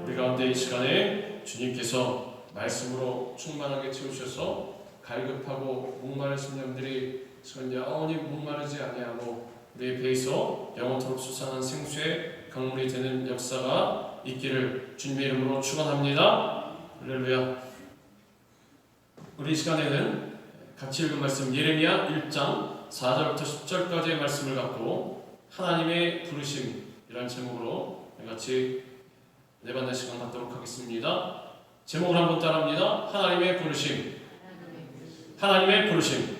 우리 가운데 이 시간에 주님께서 말씀으로 충만하게 채우셔서 갈급하고 목마른 심령들이 영원히 목마르지 아니하고 우리의 배에서 영원토록 솟아난 생수의 강물이 되는 역사가 있기를 주님의 이름으로 축원합니다. 할렐루야. 우리 이 시간에는 같이 읽은 말씀 예레미야 1장 4절부터 10절까지의 말씀을 갖고 하나님의 부르심이라는 제목으로 같이 내받는 시간 갖도록 하겠습니다. 제목을 한번 따라합니다. 하나님의 부르심. 하나님의 부르심.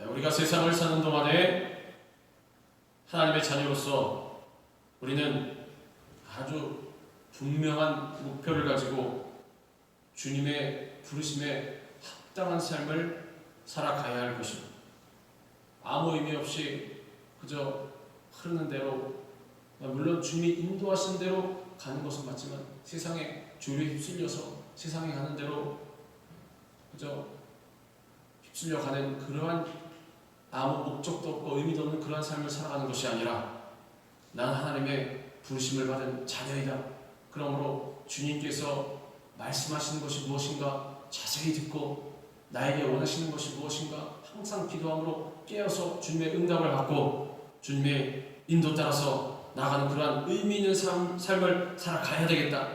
우리가 세상을 사는 동안에 하나님의 자녀로서 우리는 아주 분명한 목표를 가지고 주님의 부르심에 합당한 삶을 살아가야 할 것입니다. 아무 의미 없이 그저 흐르는 대로, 물론 주님이 인도하신 대로 가는 것은 맞지만 세상의 주류에 휩쓸려서 세상에 가는 대로 그저 휩쓸려 가는 그러한 아무 목적도 없고 의미도 없는 그러한 삶을 살아가는 것이 아니라 나는 하나님의 부르심을 받은 자녀이다. 그러므로 주님께서 말씀하시는 것이 무엇인가 자세히 듣고 나에게 원하시는 것이 무엇인가 항상 기도함으로 깨어서 주님의 응답을 받고 주님의 인도 따라서 나가는 그러한 의미 있는 삶을 살아가야 되겠다.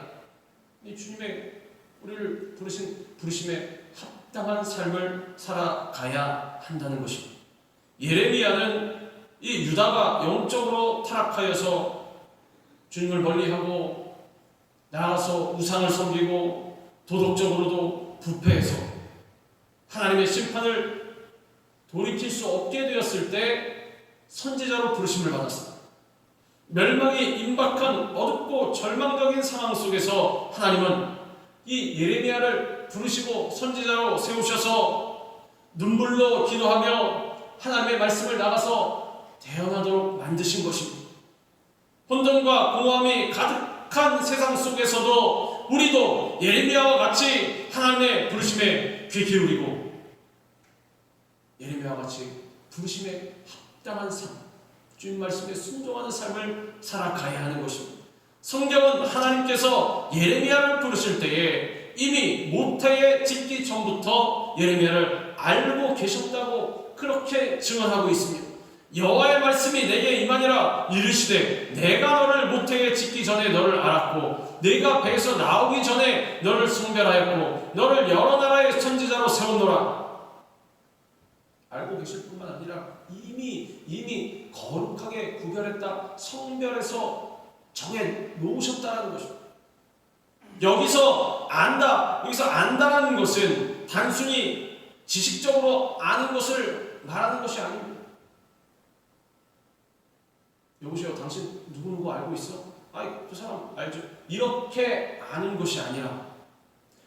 이 주님의 우리를 부르신 부르심에 합당한 삶을 살아가야 한다는 것입니다. 예레미야는 이 유다가 영적으로 타락하여서 주님을 멀리하고 나아가서 우상을 섬기고 도덕적으로도 부패해서 하나님의 심판을 돌이킬 수 없게 되었을 때 선지자로 부르심을 받았습니다. 멸망이 임박한 어둡고 절망적인 상황 속에서 하나님은 이 예레미야를 부르시고 선지자로 세우셔서 눈물로 기도하며 하나님의 말씀을 나가서 대언하도록 만드신 것입니다. 혼돈과 공허함이 가득한 세상 속에서도 우리도 예레미야와 같이 하나님의 부르심에 귀 기울이고 예레미야와 같이 부르심에 합당한 삶, 주님 말씀에 순종하는 삶을 살아가야 하는 것입니다. 성경은 하나님께서 예레미야를 부르실 때에 이미 모태에 짓기 전부터 예레미야를 알고 계셨다고 그렇게 증언하고 있습니다. 여호와의 말씀이 내게 임하니라 이르시되 내가 너를 모태에 짓기 전에 너를 알았고 네가 배에서 나오기 전에 너를 성별하였고 너를 여러 나라의 선지자로 세웠노라. 알고 계실 뿐만 아니라 이미 거룩하게 구별했다, 성별해서 정해 놓으셨다는 것입니다. 여기서 안다라는 것은 단순히 지식적으로 아는 것을 말하는 것이 아닙니다. 여보세요, 당신 누구누구 알고 있어? 아이, 그 사람 알죠. 이렇게 아는 것이 아니라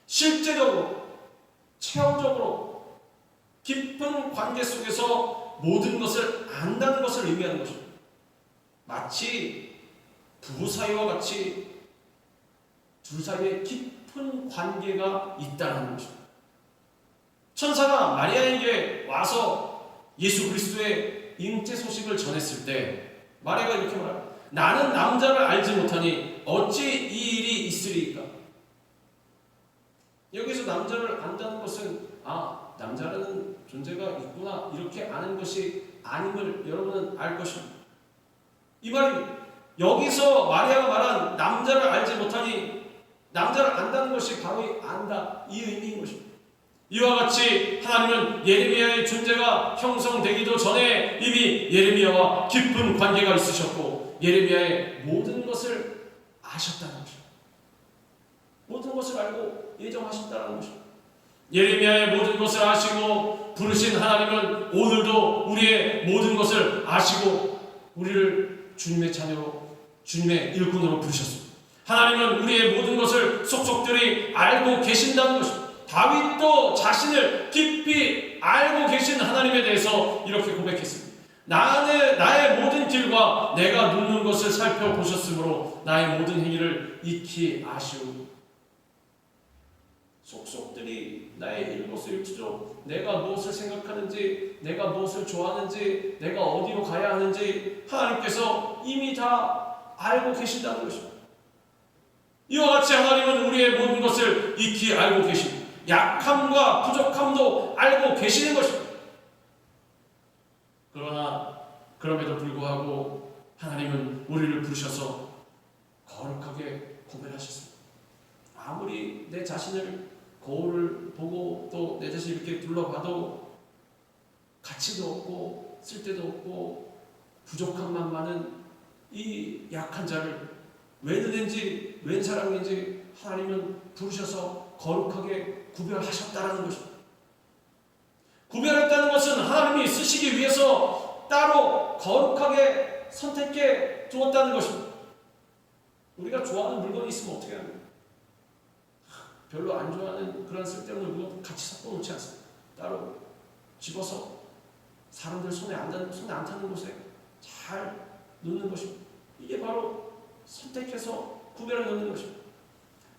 실제적으로, 체험적으로 깊은 관계 속에서 모든 것을 안다는 것을 의미하는 것입니다. 마치 부부 사이와 같이 둘 사이에 깊은 관계가 있다는 것입니다. 천사가 마리아에게 와서 예수 그리스도의 잉태 소식을 전했을 때 마리아가 이렇게 말합니다. 나는 남자를 알지 못하니 어찌 이 일이 있으리이까? 여기서 남자를 안다는 것은 남자라는 존재가 있구나 이렇게 아는 것이 아님을 여러분은 알 것입니다. 이 말이 여기서 마리아가 말한 남자를 알지 못하니 남자를 안다는 것이 바로 이 안다 이 의미인 것입니다. 이와 같이 하나님은 예레미야의 존재가 형성되기도 전에 이미 예레미야와 깊은 관계가 있으셨고 예레미야의 모든 것을 아셨다는 것입니다. 모든 것을 알고 예정하셨다는 것입니다. 예레미야의 모든 것을 아시고 부르신 하나님은 오늘도 우리의 모든 것을 아시고 우리를 주님의 자녀로 주님의 일꾼으로 부르셨습니다. 하나님은 우리의 모든 것을 속속들이 알고 계신다는 것입니다. 다윗도 자신을 깊이 알고 계신 하나님에 대해서 이렇게 고백했습니다. 나의 모든 길과 내가 눕는 것을 살펴보셨으므로 나의 모든 행위를 익히 아시오. 속속들이 나의 일거수일투족, 내가 무엇을 생각하는지, 내가 무엇을 좋아하는지, 내가 어디로 가야 하는지 하나님께서 이미 다 알고 계신다는 것입니다. 이와 같이 하나님은 우리의 모든 것을 익히 알고 계시고 약함과 부족함도 알고 계시는 것입니다. 그러나 그럼에도 불구하고 하나님은 우리를 부르셔서 거룩하게 구별하셨습니다. 아무리 내 자신을 거울을 보고 또 내 자신을 이렇게 둘러봐도 가치도 없고 쓸데도 없고 부족함만 많은 이 약한 자를 웬 은혜인지 웬 사랑인지 하나님은 부르셔서 거룩하게 구별하셨다라는 것입니다. 구별했다는 것은 하나님이 쓰시기 위해서 따로 거룩하게 선택해 두었다는 것입니다. 우리가 좋아하는 물건이 있으면 어떻게 합니까? 별로 안 좋아하는 그런 쓸데없는 물건 같이 섞어 놓지 않습니다. 따로 집어서 사람들 손에 안 타는 곳에 잘 놓는 것입니다. 이게 바로 선택해서 구별해 놓는 것입니다.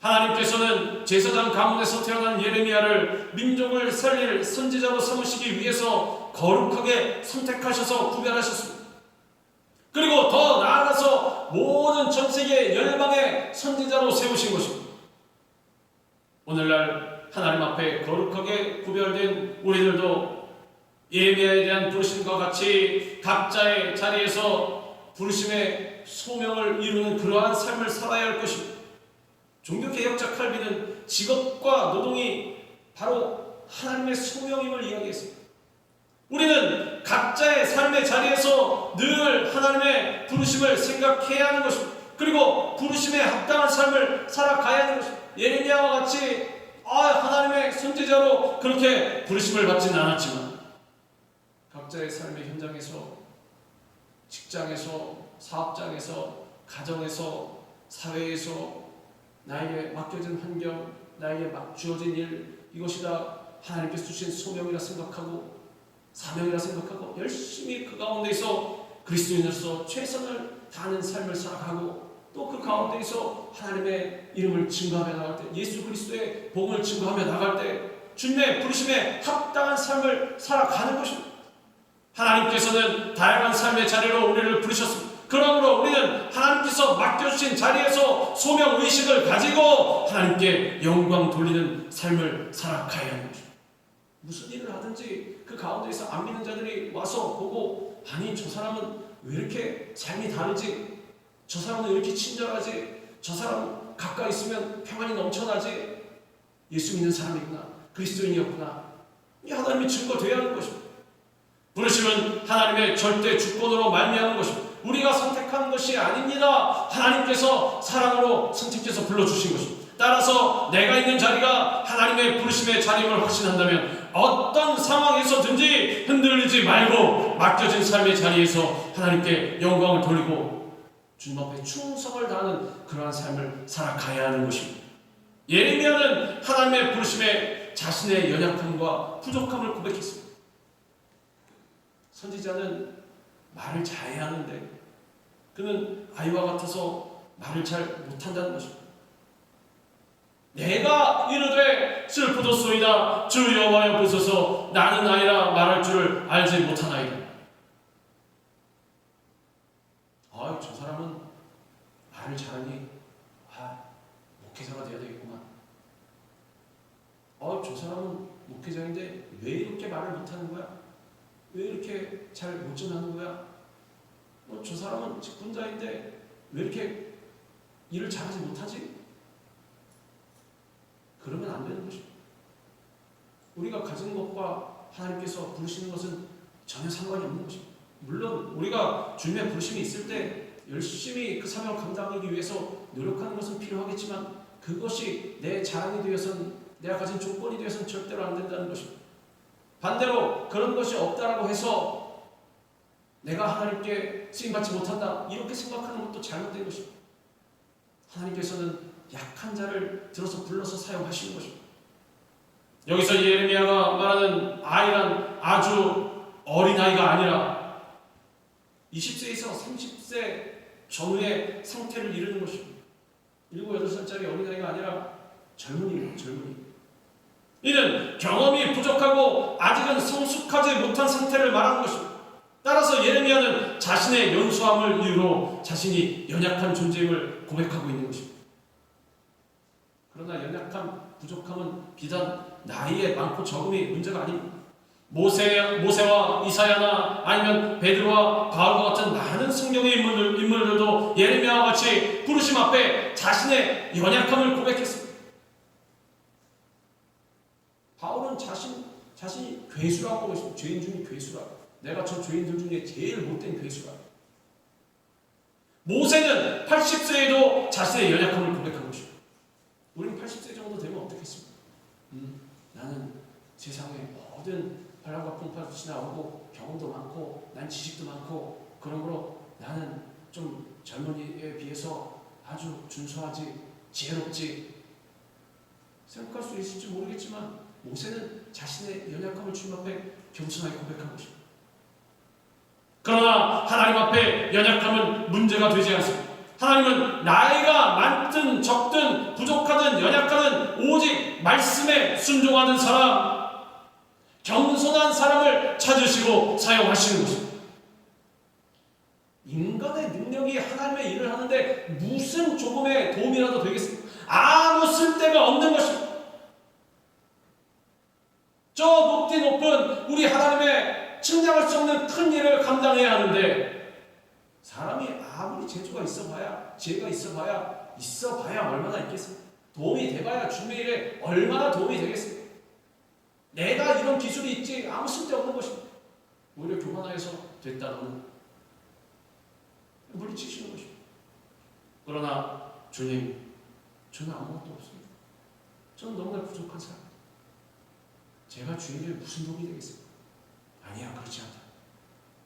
하나님께서는 제사장 가문에서 태어난 예레미야를 민족을 살릴 선지자로 삼으시기 위해서 거룩하게 선택하셔서 구별하셨습니다. 그리고 더 나아가서 모든 전 세계 열방의 선지자로 세우신 것입니다. 오늘날 하나님 앞에 거룩하게 구별된 우리들도 예레미야에 대한 부르심과 같이 각자의 자리에서 부르심의 소명을 이루는 그러한 삶을 살아야 할 것입니다. 종교개혁자 칼빈은 직업과 노동이 바로 하나님의 소명임을 이야기했습니다. 우리는 각자의 삶의 자리에서 늘 하나님의 부르심을 생각해야 하는 것입니다. 그리고 부르심에 합당한 삶을 살아가야 하는 것입니다. 예레미야와 같이 하나님의 선지자로 그렇게 부르심을 받지는 않았지만 각자의 삶의 현장에서, 직장에서, 사업장에서, 가정에서, 사회에서 나에게 맡겨진 환경, 나에게 주어진 일, 이것이 다 하나님께서 주신 소명이라 생각하고 사명이라 생각하고 열심히 그 가운데서 그리스도인으로서 최선을 다하는 삶을 살아가고 또 그 가운데서 하나님의 이름을 증거하며 나갈 때, 예수 그리스도의 복음을 증거하며 나갈 때 주님의 부르심에 합당한 삶을 살아가는 것입니다. 하나님께서는 다양한 삶의 자리로 우리를 부르셨습니다. 그러므로 우리는 하나님께서 맡겨주신 자리에서 소명의식을 가지고 하나님께 영광 돌리는 삶을 살아가야 하는 것입니다. 무슨 일을 하든지 그 가운데에서 안 믿는 자들이 와서 보고, 아니 저 사람은 왜 이렇게 삶이 다르지? 저 사람은 왜 이렇게 친절하지? 저 사람 가까이 있으면 평안이 넘쳐나지? 예수 믿는 사람이구나, 그리스도인이었구나. 이 하나님이 증거되어야 하는 것입니다. 부르심은 하나님의 절대 주권으로 말미암은 것입니다. 우리가 선택한 것이 아닙니다. 하나님께서 사랑으로 선택해서 불러주신 것입니다. 따라서 내가 있는 자리가 하나님의 부르심의 자리임을 확신한다면 어떤 상황에서든지 흔들리지 말고 맡겨진 삶의 자리에서 하나님께 영광을 돌리고 주님 앞에 충성을 다하는 그러한 삶을 살아가야 하는 것입니다. 예레미야는 하나님의 부르심에 자신의 연약함과 부족함을 고백했습니다. 선지자는 말을 잘해야 하는데 그는 아이와 같아서 말을 잘 못한다는 것입니다. 내가 이르되 슬프도소이다 주 여호와여 보소서 나는 아이라 말할 줄을 알지 못하나이다. 저 사람은 말을 잘하니 목회자가 돼야 되겠구만. 저 사람은 목회자인데 왜 이렇게 말을 못하는 거야? 왜 이렇게 잘 못 전하는 거야? 저 사람은 직분자인데 왜 이렇게 일을 잘하지 못하지? 그러면 안 되는 것입니다. 우리가 가진 것과 하나님께서 부르시는 것은 전혀 상관이 없는 것입니다. 물론 우리가 주님의 부르심이 있을 때 열심히 그 사명을 감당하기 위해서 노력하는 것은 필요하겠지만 그것이 내 자랑이 되어서는, 내가 가진 조건이 되어서는 절대로 안 된다는 것입니다. 반대로 그런 것이 없다라고 해서 내가 하나님께 쓰임받지 못한다 이렇게 생각하는 것도 잘못된 것입니다. 하나님께서는 약한 자를 들어서 불러서 사용하시는 것입니다. 여기서 예레미야가 말하는 아이란 아주 어린아이가 아니라 20세에서 30세 전후의 상태를 이루는 것입니다. 7, 8살짜리 어린아이가 아니라 젊은이입니다. 젊은이. 이는 경험이 부족하고 아직은 성숙하지 못한 상태를 말하는 것입니다. 따라서 예레미야는 자신의 연소함을 이유로 자신이 연약한 존재임을 고백하고 있는 것입니다. 그러나 연약함, 부족함은 비단 나이의 많고 적음이 문제가 아닙니다. 모세와 이사야나 아니면 베드로와 바울과 같은 많은 성경의 인물들도 예레미야와 같이 부르심 앞에 자신의 연약함을 고백했습니다. 바울은 자신이 괴수라고 하고 있습니다. 죄인 중에 괴수라고. 내가 저 죄인들 중에 제일 못된 괴수라고. 모세는 80세에도 자신의 연약함을 고백한 것입니다. 우리는 80세 정도 되면 어떻겠습니까? 나는 세상의 모든 바람과 풍파도 지나오고 경험도 많고 난 지식도 많고 그러므로 나는 좀 젊은이에 비해서 아주 준수하지 지혜롭지 생각할 수 있을지 모르겠지만 모세는 자신의 연약함을 주님 앞에 겸손하게 고백한 것입니다. 그러나 하나님 앞에 연약함은 문제가 되지 않습니다. 하나님은 나이가 많든 적든 부족하든 연약하든 오직 말씀에 순종하는 사람, 겸손한 사람을 찾으시고 사용하시는 것입니다. 인간의 능력이 하나님의 일을 하는데 무슨 조금의 도움이라도 되겠습니까? 아무 쓸데가 없는 것입니다. 저 높은 우리 하나님의 측량할 수 없는 큰 일을 감당해야 하는데 사람이 아무리 재주가 있어봐야 지혜가 있어봐야 얼마나 있겠습니까? 도움이 돼봐야 주님의 일에 얼마나 도움이 되겠습니까? 내가 이런 기술이 있지 아무 쓸데없는 것입니다. 오히려 교만하여서 됐다는 물리치시는 것입니다. 그러나 주님, 저는 아무것도 없습니다. 저는 너무나 부족한 사람입니다. 제가 주님께 무슨 도움이 되겠습니까? 아니야, 그렇지 않다.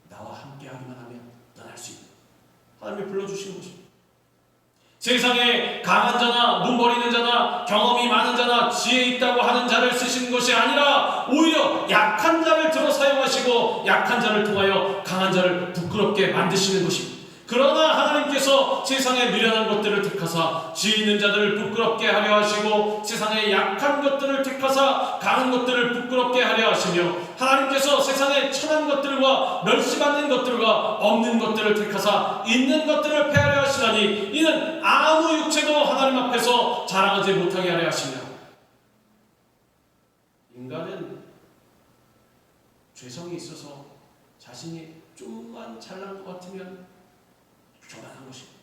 나와 함께하기만 하면 넌 할 수 있다. 하나님이 불러주시는 것입니다. 세상에 강한 자나 눈 버리는 자나 경험이 많은 자나 지혜 있다고 하는 자를 쓰시는 것이 아니라 오히려 약한 자를 들어 사용하시고 약한 자를 통하여 강한 자를 부끄럽게 만드시는 것입니다. 그러나 하나님께서 세상에 미련한 것들을 택하사 지혜 있는 자들을 부끄럽게 하려 하시고 세상에 약한 것들을 택하사 강한 것들을 부끄럽게 하려 하시며 하나님께서 세상에 천한 것들과 멸시받는 것들과 없는 것들을 택하사 있는 것들을 폐하려 하시나니 이는 아무 육체도 하나님 앞에서 자랑하지 못하게 하려 하시며 인간은 죄성이 있어서 자신이 좀만 잘난 것 같으면 교만한 것입니다.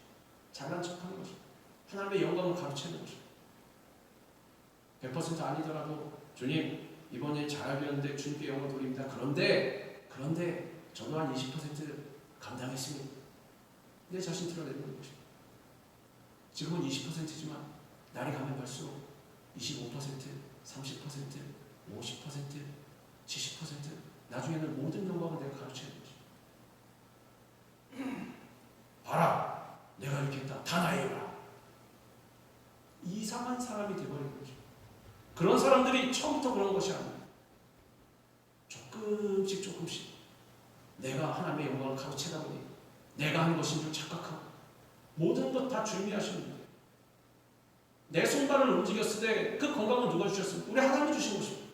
잘난 척하는 것입니다. 하나님의 영광을 가로채는 것입니다. 100% 아니더라도 주님 이번에 잘하려는데 주님께 영광 돌립니다. 그런데 저도 한 20% 감당했습니다. 내 자신 드러내는 것입니다. 지금은 20%지만 날이 가면 갈수록 25%, 30%, 50%, 70% 나중에는 모든 영광을 내가 가르쳐야 되는 것입니다. 봐라, 내가 이렇게 했다. 다 나에게라. 이상한 사람이 되어버리는 거죠. 그런 사람들이 처음부터 그런 것이 아닙니다. 조금씩 내가 하나님의 영광을 가로채다 보니 내가 하는 것인 줄 착각하고 모든 것 다 주님이 하시는 거예요. 내 손발을 움직였을 때 그 건강은 누가 주셨습니까? 우리 하나님이 주신 것입니다.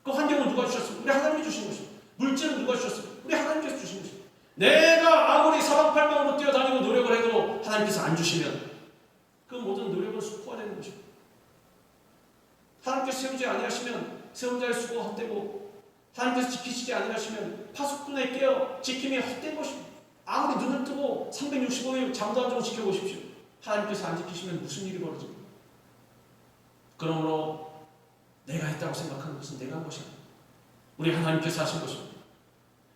그 환경은 누가 주셨습니까? 우리 하나님이 주신 것입니다. 물질은 누가 주셨습니까? 우리 하나님께서 주신 것입니다. 내가 아무리 사방팔방으로 뛰어다니고 노력을 해도 하나님께서 안 주시면 그 모든 노력은 수포가 되는 것입니다. 하나님께서 세우지 아니하시면 세운 자의 수고가 헛되고 하나님께서 지키시지 아니하시면 파수꾼에 깨어 지킴이 헛된 것입니다. 아무리 눈을 뜨고 365일 잠도 안 자고 지켜보십시오. 하나님께서 안 지키시면 무슨 일이 벌어집니까? 그러므로 내가 했다고 생각하는 것은 내가 한 것이 아닙니다. 우리 하나님께서 하신 것입니다.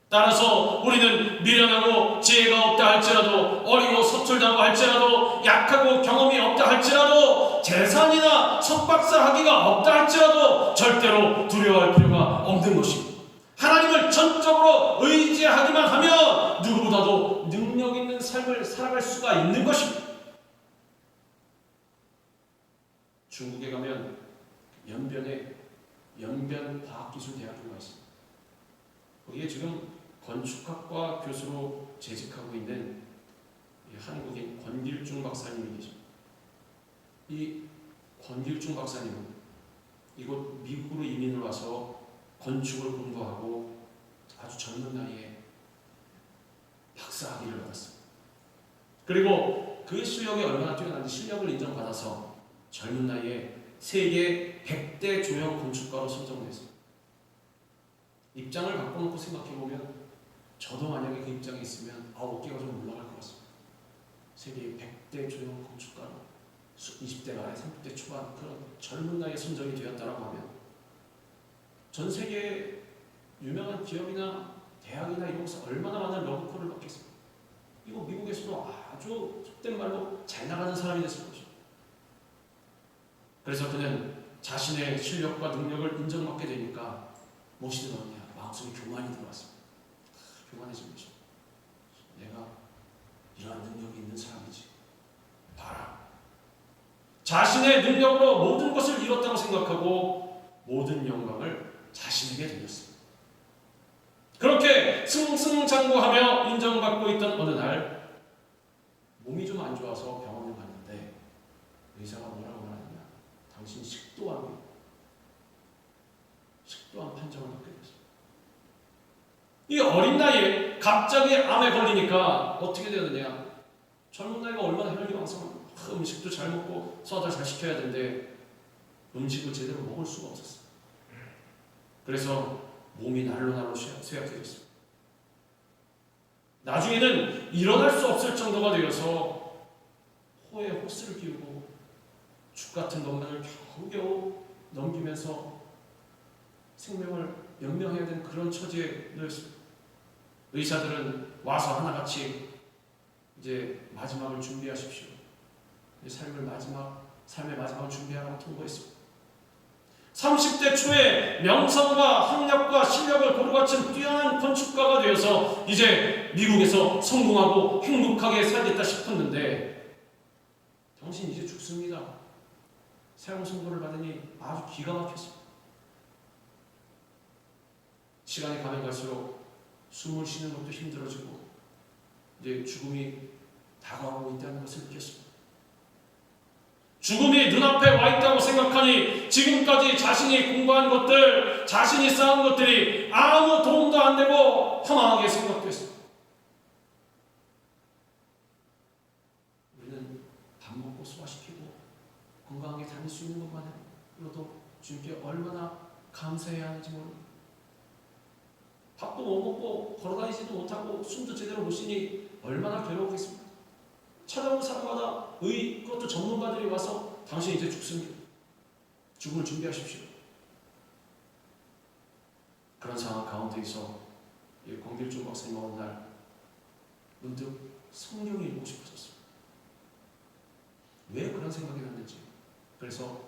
따라서 우리는 미련하고 지혜가 없다 할지라도 어리고 서툴다고 할지라도 약하고 경험이 없다 할지라도 재산이나 석박사 학위가 없다 할지라도 절대로 두려워할 필요가 없는 것입니다. 하나님을 전적으로 의지하기만 하면 누구보다도 능력 있는 삶을 살아갈 수가 있는 것입니다. 중국에 가면 연변에 연변과학기술대학교가 있습니다. 거기에 지금 건축학과 교수로 재직하고 있는 한국인 권길중 박사님이 계십니다. 이 권길중 박사님은 이곳 미국으로 이민을 와서 건축을 공부하고 아주 젊은 나이에 박사학위를 받았습니다. 그리고 그 실력이 얼마나 뛰어난지 실력을 인정받아서 젊은 나이에 세계 100대 조형 건축가로 선정됐습니다. 입장을 바꿔놓고 생각해보면 저도 만약에 그 입장에 있으면 어깨가 좀 올라갈 것 같습니다. 세계 100대 조형 건축가로 20대 말에 30대 초반 그런 젊은 나이에 선정이 되었다라고 하면 전 세계 유명한 기업이나 대학이나 이런 곳에서 얼마나 많은 러브콜을 받겠습니까? 이거 미국에서도 아주 속된 말로 잘 나가는 사람이 됐을 것이죠. 그래서 그는 자신의 실력과 능력을 인정받게 되니까 무엇이 들어왔냐? 마음속에 교만이 들어왔습니다. 교만해진 거죠. 내가 이러한 능력이 있는 사람이지. 봐라. 자신의 능력으로 모든 것을 이뤘다고 생각하고 모든 영광을 자신에게 돌렸습니다. 그렇게 승승장구하며 인정받고 있던 어느 날 몸이 좀 안 좋아서 병원에 갔는데 의사가 뭐라고 말하느냐? 당신 식도암 판정을 받게 됐습니다. 이 어린 나이에 갑자기 암에 걸리니까 어떻게 되느냐? 젊은 나이가 얼마나 혈기왕성한 음식도 잘 먹고 소화도 잘 시켜야 되는데 음식을 제대로 먹을 수가 없었어요. 그래서 몸이 날로 쇠약해졌습니다. 나중에는 일어날 수 없을 정도가 되어서 호에 호스를 끼우고 죽 같은 건강을 겨우겨우 넘기면서 생명을 연명해야 되는 그런 처지에 놓였습니다. 의사들은 와서 하나같이 이제 마지막을 준비하십시오. 삶의 마지막을 준비하라고 통보했습니다. 30대 초에 명성과 학력과 실력을 고루 갖춘 뛰어난 건축가가 되어서 이제 미국에서 성공하고 행복하게 살겠다 싶었는데 당신 이제 죽습니다. 사형 선고를 받으니 아주 기가 막혔습니다. 시간이 가면 갈수록 숨을 쉬는 것도 힘들어지고 이제 죽음이 다가오고 있다는 것을 느꼈습니다. 죽음이 눈앞에 와 있다고 생각하니 지금까지 자신이 공부한 것들, 자신이 쌓은 것들이 아무 도움도 안 되고 허망하게 생각됐습니다. 우리는 밥 먹고 소화시키고 건강하게 다닐 수 있는 것만으로도 주님께 얼마나 감사해야 하는지 모릅니다. 밥도 못 먹고 걸어다니지도 못하고 숨도 제대로 못 쉬니 얼마나 괴로우겠습니까? 찾아오는 사람마다 그것도 전문가들이 와서 당신 이제 죽습니다. 죽음을 준비하십시오. 그런 상황 가운데에서 권길중 박사님 어느 날 문득 성경을 읽고 싶어졌습니다. 왜 그런 생각이 났는지. 그래서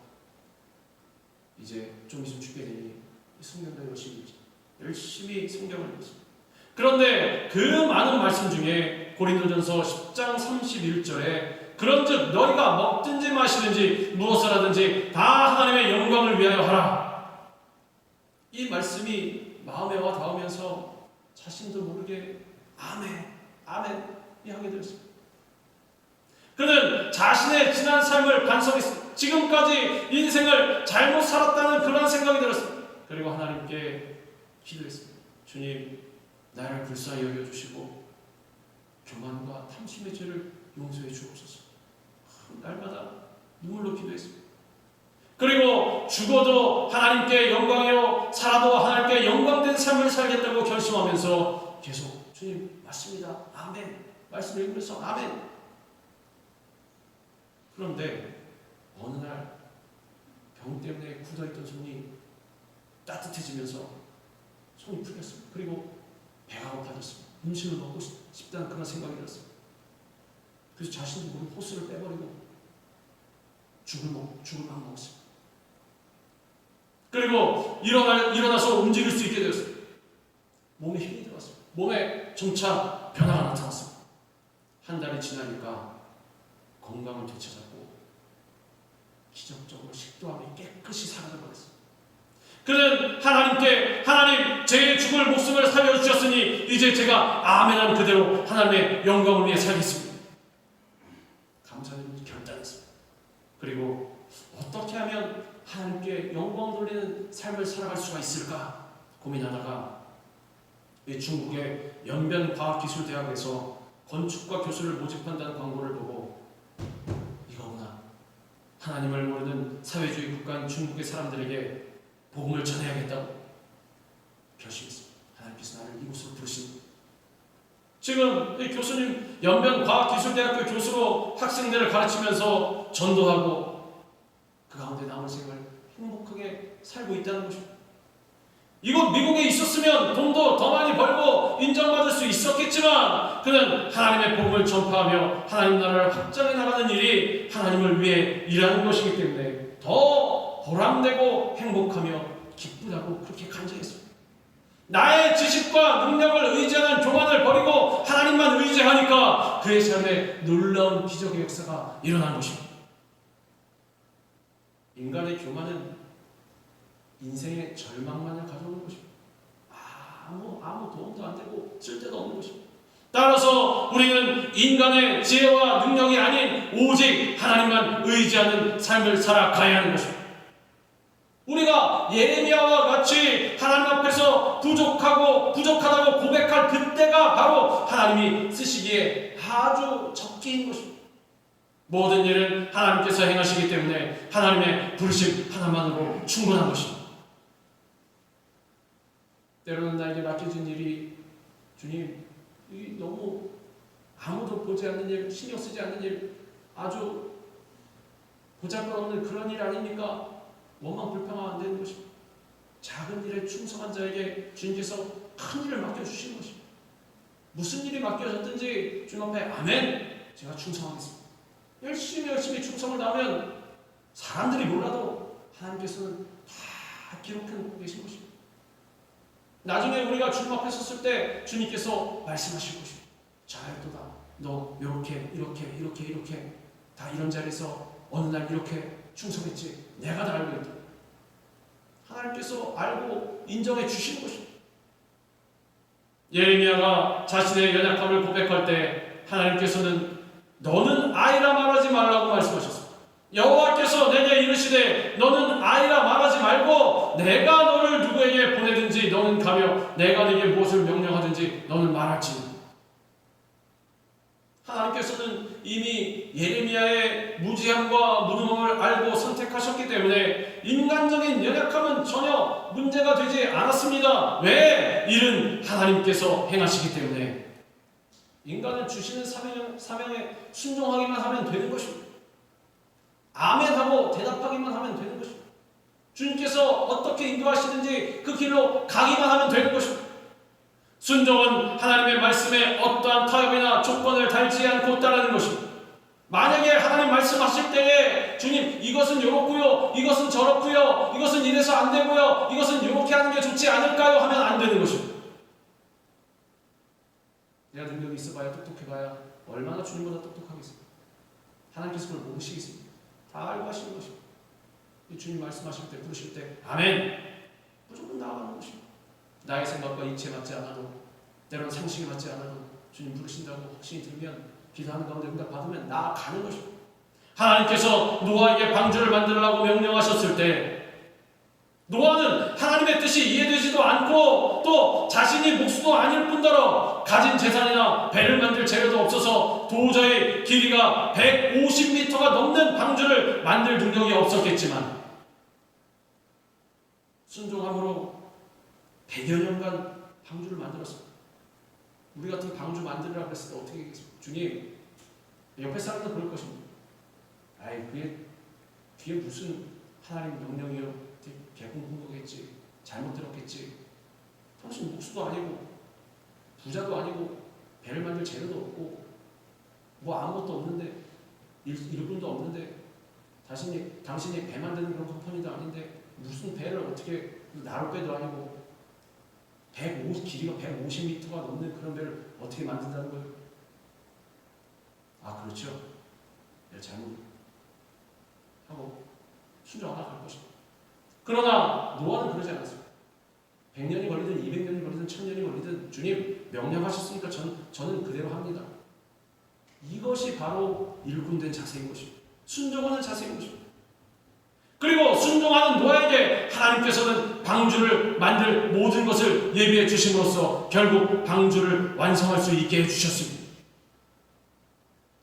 이제 좀 있으면 죽게 되니 성경을 열심히 성경을 읽었습니다. 그런데 그 많은 말씀 중에 고린도전서 10장 31절에 그런즉 너희가 먹든지 마시든지 무엇을 하든지 다 하나님의 영광을 위하여 하라. 이 말씀이 마음에 와 닿으면서 자신도 모르게 아멘 이 하게 되었습니다. 그는 자신의 지난 삶을 반성했습니다. 지금까지 인생을 잘못 살았다는 그런 생각이 들었습니다. 그리고 하나님께 기도했습니다. 주님, 나를 불쌍히 여겨주시고 교만과 탐심의 죄를 용서해 주옵소서. 날마다 눈물로 기도했습니다. 그리고 죽어도 하나님께 영광이요 살아도 하나님께 영광된 삶을 살겠다고 결심하면서 계속 주님 맞습니다. 아멘. 말씀 읽으면서 아멘. 그런데 어느 날 병 때문에 굳어있던 손이 따뜻해지면서 손이 풀렸습니다. 그리고 배가 고파졌습니다. 음식을 먹고 싶다는 그런 생각이 들었습니다. 그래서 자신도 모르게 호스를 빼버리고 죽을 막 먹었습니다. 그리고 일어나서 움직일 수 있게 되었습니다. 몸에 힘이 들어왔습니다. 몸에 점차 변화가 나타났습니다. 한 달이 지나니까 건강을 되찾았고 기적적으로 식도암이 깨끗이 사라져버렸습니다. 그는 하나님께 하나님 제 죽을 목숨을 살려주셨으니 이제 제가 아멘한 그대로 하나님의 영광을 위해 살겠습니다. 감사는 결단했습니다. 그리고 어떻게 하면 하나님께 영광 돌리는 삶을 살아갈 수가 있을까 고민하다가 중국의 연변과학기술대학에서 건축과 교수를 모집한다는 광고를 보고 이거구나 하나님을 모르는 사회주의 국가인 중국의 사람들에게 복음을 전해야겠다고 결심했습니다. 하나님께서 나를 이곳으로 부르십니다. 지금 이 교수님 연변과학기술대학교 교수로 학생들을 가르치면서 전도하고 그 가운데 남은 생을 행복하게 살고 있다는 것입니다. 이곳 미국에 있었으면 돈도 더 많이 벌고 인정받을 수 있었겠지만 그는 하나님의 복음을 전파하며 하나님 나라를 확장해 나가는 일이 하나님을 위해 일하는 것이기 때문에 더 보람되고 행복하며 기쁘다고 그렇게 간증했습니다. 나의 지식과 능력을 의지하는 교만을 버리고 하나님만 의지하니까 그의 삶에 놀라운 기적의 역사가 일어난 것입니다. 인간의 교만은 인생의 절망만을 가져오는 것입니다. 아무 도움도 안 되고 쓸데도 없는 것입니다. 따라서 우리는 인간의 지혜와 능력이 아닌 오직 하나님만 의지하는 삶을 살아가야 하는 것입니다. 우리가 예레미야와 같이 하나님 앞에서 부족하다고 고백할 그때가 바로 하나님이 쓰시기에 아주 적기인 것입니다. 모든 일은 하나님께서 행하시기 때문에 하나님의 부르심 하나만으로 충분한 것입니다. 때로는 나에게 맡겨진 일이 주님 너무 아무도 보지 않는 일, 신경 쓰지 않는 일, 아주 보잘것없는 그런 일 아닙니까? 원망 불평하면 안 되는 것입니다. 작은 일에 충성한 자에게 주님께서 큰 일을 맡겨주시는 것입니다. 무슨 일이 맡겨졌든지 주님 앞에 아멘, 제가 충성하겠습니다. 열심히 충성을 다하면 사람들이 몰라도 하나님께서는 다 기록해놓고 계신 것입니다. 나중에 우리가 주님 앞에 섰을 때 주님께서 말씀하실 것입니다. 잘했도다. 너 이렇게 다 이런 자리에서 어느 날 이렇게 충성했지. 내가 다 알고 있다. 하나님께서 알고 인정해 주시는 것입니다. 예레미야가 자신의 연약함을 고백할 때 하나님께서는 너는 아이라 말하지 말라고 말씀하셨습니다. 여호와께서 내게 이르시되 너는 아이라 말하지 말고 내가 너를 누구에게 보내든지 너는 가며 내가 네게 무엇을 명령하든지 너는 말할지니. 하나님께서는 이미 예레미야의 무지함과 무능함을 알고 선택하셨기 때문에 인간적인 연약함은 전혀 문제가 되지 않았습니다. 왜? 일은 하나님께서 행하시기 때문에. 인간은 주시는 사명에 순종하기만 하면 되는 것입니다. 아멘하고 대답하기만 하면 되는 것입니다. 주님께서 어떻게 인도하시든지 그 길로 가기만 하면 되는 것입니다. 순종은 하나님의 말씀에 어떠한 타협이나 조건을 달지 않고 따르는 것입니다. 만약에 하나님 말씀하실 때에 주님 이것은 요렇고요, 이것은 저렇고요, 이것은 이래서 안 되고요, 이것은 요렇게 하는 게 좋지 않을까요? 하면 안 되는 것입니다. 내가 능력이 있어봐야 똑똑해봐야 얼마나 주님보다 똑똑하겠습니까? 하나님께서 그걸 모르시겠습니까? 다 알고 하시는 것입니다. 주님 말씀하실 때 부르실 때 아멘 무조건 나아가는 것입니다. 나의 생각과 이치에 맞지 않아도 때로는 상식에 맞지 않아도 주님 부르신다고 확신이 들면 기도하는 가운데 응답 받으면 나아가는 것입니다. 하나님께서 노아에게 방주를 만들라고 명령하셨을 때 노아는 하나님의 뜻이 이해되지도 않고 또 자신이 목수도 아닐 뿐더러 가진 재산이나 배를 만들 재료도 없어서 도저히 길이가 150m가 넘는 방주를 만들 능력이 없었겠지만 순종함으로 100여 년간 방주를 만들었습니다. 우리 같은 방주 만들으라고 했을 때 어떻게 하겠습니까? 주님, 옆에 사람도 그럴 것입니다. 그게 무슨 하나님 명령이요? 개공한 거겠지. 잘못 들었겠지. 당신 목수도 아니고 부자도 아니고 배를 만들 재료도 없고 뭐 아무것도 없는데 일꾼도 없는데 당신이 배 만드는 그런 컴퍼니도 아닌데 무슨 배를 어떻게 나룻배도 아니고 길이가 150m가 넘는 그런 배를 어떻게 만든다는 거예요? 그렇죠. 내가 잘못 하고 순종 안 할 것입니다. 그러나 노아는 그러지 않았습니다. 100년이 걸리든 200년이 걸리든 1000년이 걸리든 주님 명령하셨으니까 저는 그대로 합니다. 이것이 바로 일꾼된 자세인 것입니다. 순종하는 자세인 것입니다. 그리고 순종하는 노아에게 하나님께서는 방주를 만들 모든 것을 예비해 주심으로써 결국 방주를 완성할 수 있게 해주셨습니다.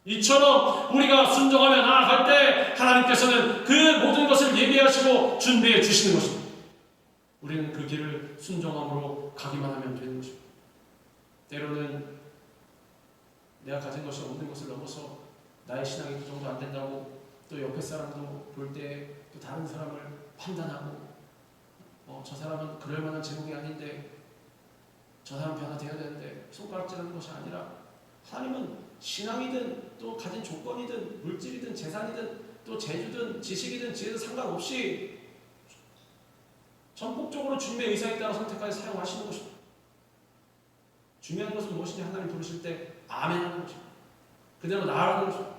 이처럼 우리가 순종하며 나아갈 때 하나님께서는 그 모든 것을 예비하시고 준비해 주시는 것입니다. 우리는 그 길을 순종함으로 가기만 하면 되는 것입니다. 때로는 내가 가진 것이 없는 것을 넘어서 나의 신앙이 그 정도 안 된다고 또 옆에 사람도 볼 때 또 다른 사람을 판단하고 저 사람은 그럴 만한 제목이 아닌데 저 사람 변화되어야 되는데 손가락질하는 것이 아니라 하나님은 신앙이든 또 가진 조건이든 물질이든 재산이든 또 재주든 지식이든 지혜든 상관없이 전폭적으로 주님의 의사에 따라 선택하여 사용하시는 것입니다. 중요한 것은 무엇이냐? 하나님 부르실 때 아멘 하는 것입니다. 그대로 나아가는 것입니다.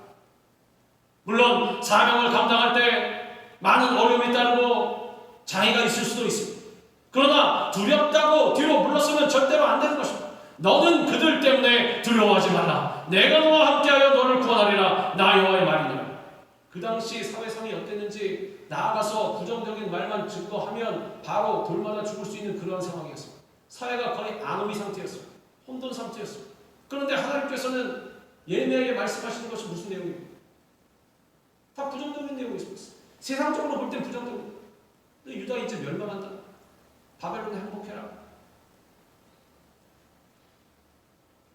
물론 사명을 감당할 때 많은 어려움이 따르고 장애가 있을 수도 있습니다. 그러나 두렵다고 뒤로 물러서면 절대로 안 되는 것입니다. 너는 그들 때문에 두려워하지 말라. 내가 너와 함께하여 너를 구원하리라. 나 여호와의 말이니라. 그 당시 사회상이 어땠는지 나아가서 부정적인 말만 증거하면 바로 돌마다 죽을 수 있는 그러한 상황이었습니다. 사회가 거의 아노미 상태였습니다. 혼돈 상태였습니다. 그런데 하나님께서는 예레미야에게 말씀하시는 것이 무슨 내용입니까? 다 부정적인 내용이 있습니다. 세상적으로 볼 땐 부정적입니다. 유다 이제 멸망한다. 바벨론에 항복해라.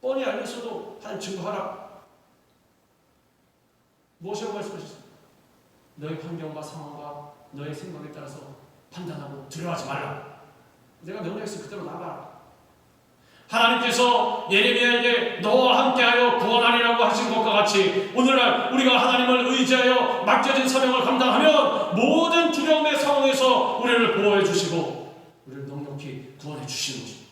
뻔히 알면서도 하나님 증거하라. 무엇이라고 말씀하셨습니까? 너의 환경과 상황과 너의 생각에 따라서 판단하고 두려워하지 말라. 내가 명령했으니 그대로 나가라. 하나님께서 예레미야에게 너와 함께하여 구원하리라고 하신 것과 같이 오늘날 우리가 하나님을 의지하여 맡겨진 사명을 감당하면 모든 두려움의 상황에서 우리를 보호해 주시고 우리를 넉넉히 구원해 주시는 것입니다.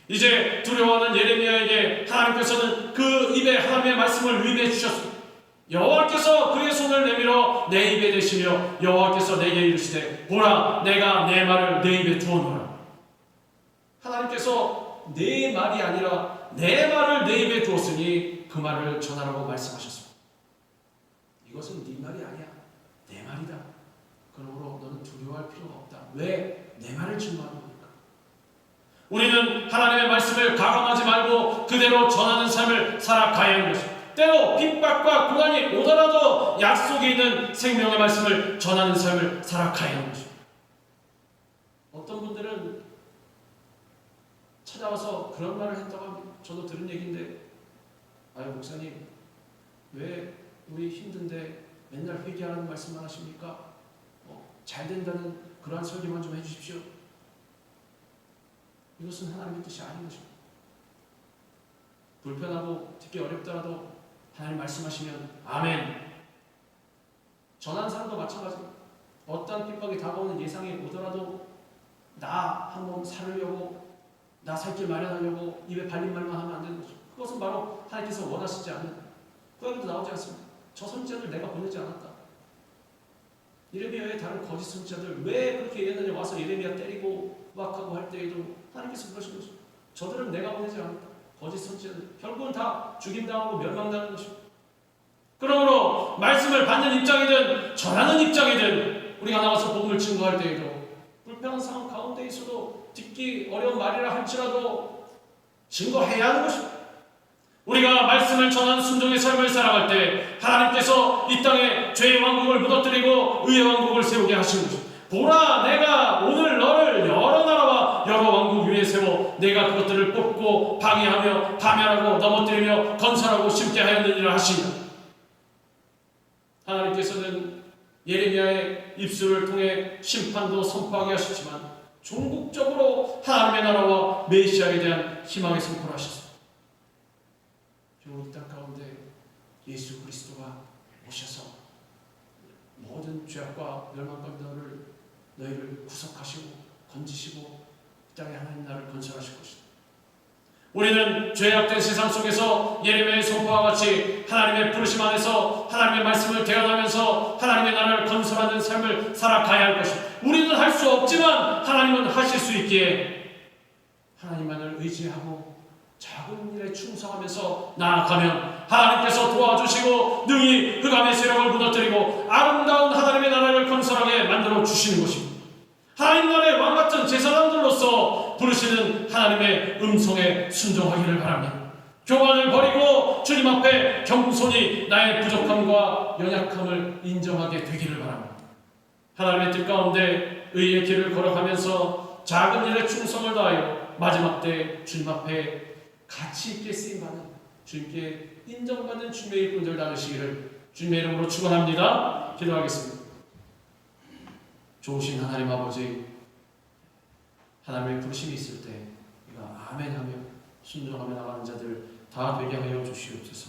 이제 두려워하는 예레미야에게 하나님께서는 그 입에 하나님의 말씀을 위임해 주셨습니다. 여호와께서 그의 손을 내밀어 내 입에 대시며 여호와께서 내게 이르시되 보라 내가 내 말을 내 입에 두었노라. 하나님께서 내 말이 아니라 내 말을 내 입에 두었으니 그 말을 전하라고 말씀하셨습니다. 이것은 네 말이 아니야. 내 말이다. 그러므로 너는 두려워할 필요가 없다. 왜? 내 말을 증거하는 거니까. 우리는 하나님의 말씀을 가감하지 말고 그대로 전하는 삶을 살아가야 하는 것입니다. 때로 핍박과 고난이 오더라도 약속이 있는 생명의 말씀을 전하는 삶을 살아가야 하는 것입니다. 어떤 분들은 찾아와서 그런 말을 했다고 합니다. 저도 들은 얘기인데 아유 목사님 왜 우리 힘든데 맨날 회개하라는 말씀만 하십니까? 잘 된다는 그러한 설교만 좀 해주십시오. 이것은 하나님의 뜻이 아닌 것입니다. 불편하고 듣기 어렵더라도 하나님 말씀하시면 아멘. 전하는 사람도 마찬가지입니다. 어떠한 핍박이 다가오는 예상이 오더라도 나 한번 살으려고 나 살 길 마련하려고 입에 발린 말만 하면 안 되는 거죠. 그것은 바로 하나님께서 원하시지 않는 구약에도 나오지 않습니다. 저 선지자들 내가 보내지 않았다. 예레미야의 다른 거짓 선지자들 왜 그렇게 예레미야 와서 예레미야 때리고 막하고 할 때에도 하나님께서 그러신 거죠. 저들은 내가 보내지 않았다. 거짓 선지자들 결국은 다 죽임당하고 멸망당하는 것입니다. 그러므로 말씀을 받는 입장이든 전하는 입장이든 우리가 나와서 복음을 증거할 때에도 불편한 상황 가운데 있어도 듣기 어려운 말이라 할지라도 증거해야 하는 것입니다. 우리가 말씀을 전하는 순종의 삶을 살아갈 때 하나님께서 이 땅에 죄의 왕국을 무너뜨리고 의의 왕국을 세우게 하시는 것입니다. 보라 내가 오늘 너를 여러 나라와 여러 왕국 위에 세워 내가 그것들을 뽑고 방해하며 파멸하고 넘어뜨리며 건설하고 심게 하였느니라 하시니라. 하나님께서는 예레미야의 입술을 통해 심판도 선포하게 하셨지만 종국적으로 하나님의 나라와 메시아에 대한 희망의 선포를 하셨습니다. 이 땅 가운데 예수 그리스도가 오셔서 모든 죄악과 멸망과 너희를 구속하시고 건지시고 이 땅에 하나님 나라를 건설하실 것이다. 우리는 죄악된 세상 속에서 예레미야의 선포와 같이 하나님의 부르심 안에서 하나님의 말씀을 대언하면서 하나님의 나라를 건설하는 삶을 살아가야 할 것입니다. 우리는 할 수 없지만 하나님은 하실 수 있기에 하나님만을 의지하고 작은 일에 충성하면서 나아가면 하나님께서 도와주시고 능히 흑암의 세력을 무너뜨리고 아름다운 하나님의 나라를 건설하게 만들어 주시는 것입니다. 하나님 나라의 왕같은 제사장들로서 부르시는 하나님의 음성에 순종하기를 바랍니다. 교만을 버리고 주님 앞에 겸손히 나의 부족함과 연약함을 인정하게 되기를 바랍니다. 하나님의 뜻 가운데 의의 길을 걸어가면서 작은 일에 충성을 다하여 마지막 때 주님 앞에 가치 있게 쓰임받는, 주님께 인정받는 주님의 일꾼들 나누시기를 주님의 이름으로 축원합니다. 기도하겠습니다. 좋으신 하나님 아버지, 하나님의 부르심이 있을 때 우리가 아멘하며 순종하며 나가는 자들 다 되게 하여 주시옵소서.